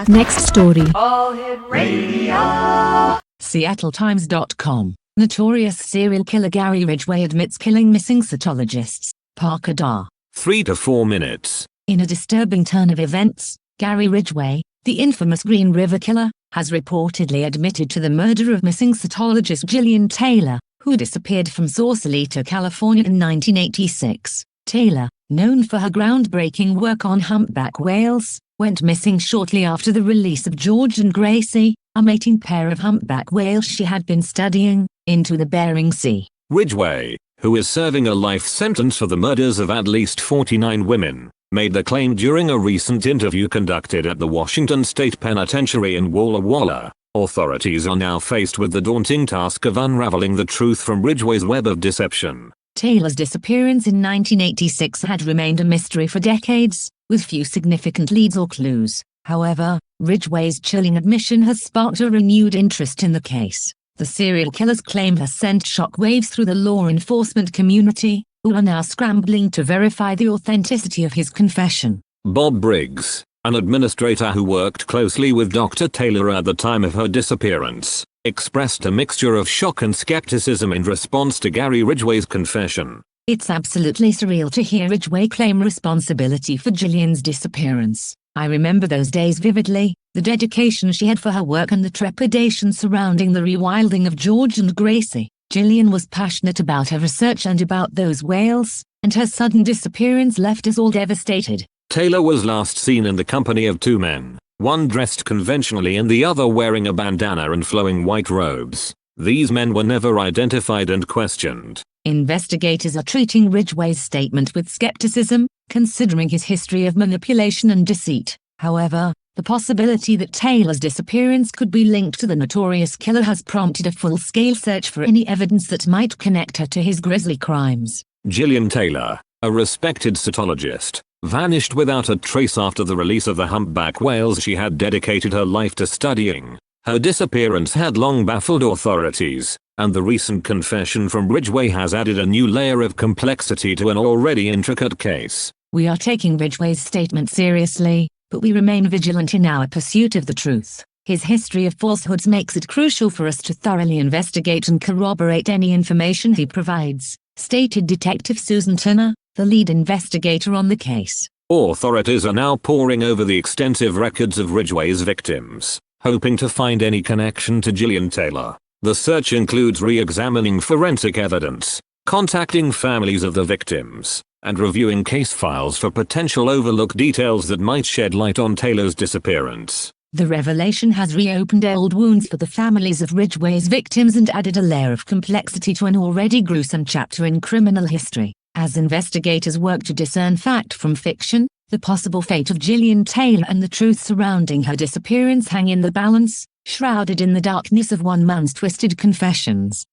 Next story. All Hit Radio. Seattletime.com. Notorious serial killer Gary Ridgway admits killing missing Cetologists. Parker Dar. 3 to 4 minutes. In a disturbing turn of events, Gary Ridgway, the infamous Green River Killer, has reportedly admitted to the murder of missing Cetologist Jillian Taylor, who disappeared from Sausalito, California in 1986. Taylor, known for her groundbreaking work on humpback whales, went missing shortly after the release of George and Gracie, a mating pair of humpback whales she had been studying, into the Bering Sea. Ridgway, who is serving a life sentence for the murders of at least 49 women, made the claim during a recent interview conducted at the Washington State Penitentiary in Walla Walla. Authorities are now faced with the daunting task of unraveling the truth from Ridgway's web of deception. Taylor's disappearance in 1986 had remained a mystery for decades, with few significant leads or clues. However, Ridgway's chilling admission has sparked a renewed interest in the case. The serial killer's claim has sent shockwaves through the law enforcement community, who are now scrambling to verify the authenticity of his confession. Bob Briggs, an administrator who worked closely with Dr. Taylor at the time of her disappearance, expressed a mixture of shock and skepticism in response to Gary Ridgway's confession. It's absolutely surreal to hear Ridgway claim responsibility for Jillian's disappearance. I remember those days vividly, the dedication she had for her work and the trepidation surrounding the rewilding of George and Gracie. Jillian was passionate about her research and about those whales, and her sudden disappearance left us all devastated. Taylor was last seen in the company of 2 men, one dressed conventionally and the other wearing a bandana and flowing white robes. These men were never identified and questioned. Investigators are treating Ridgway's statement with skepticism, considering his history of manipulation and deceit. However, the possibility that Taylor's disappearance could be linked to the Notorious killer has prompted a full-scale search for any evidence that might connect her to his grisly crimes. Jillian Taylor, a respected cetologist, vanished without a trace after the release of the humpback whales she had dedicated her life to studying. Her disappearance had long baffled authorities, and the recent confession from Ridgway has added a new layer of complexity to an already intricate case. We are taking Ridgway's statement seriously, but we remain vigilant in our pursuit of the truth. His history of falsehoods makes it crucial for us to thoroughly investigate and corroborate any information he provides, stated Detective Susan Turner, the lead investigator on the case. Authorities are now poring over the extensive records of Ridgway's victims, hoping to find any connection to Jillian Taylor. The search includes re-examining forensic evidence, contacting families of the victims, and reviewing case files for potential overlooked details that might shed light on Taylor's disappearance. The revelation has reopened old wounds for the families of Ridgway's victims and added a layer of complexity to an already gruesome chapter in criminal history. As investigators work to discern fact from fiction, the possible fate of Jillian Taylor and the truth surrounding her disappearance hang in the balance, shrouded in the darkness of one man's twisted confessions.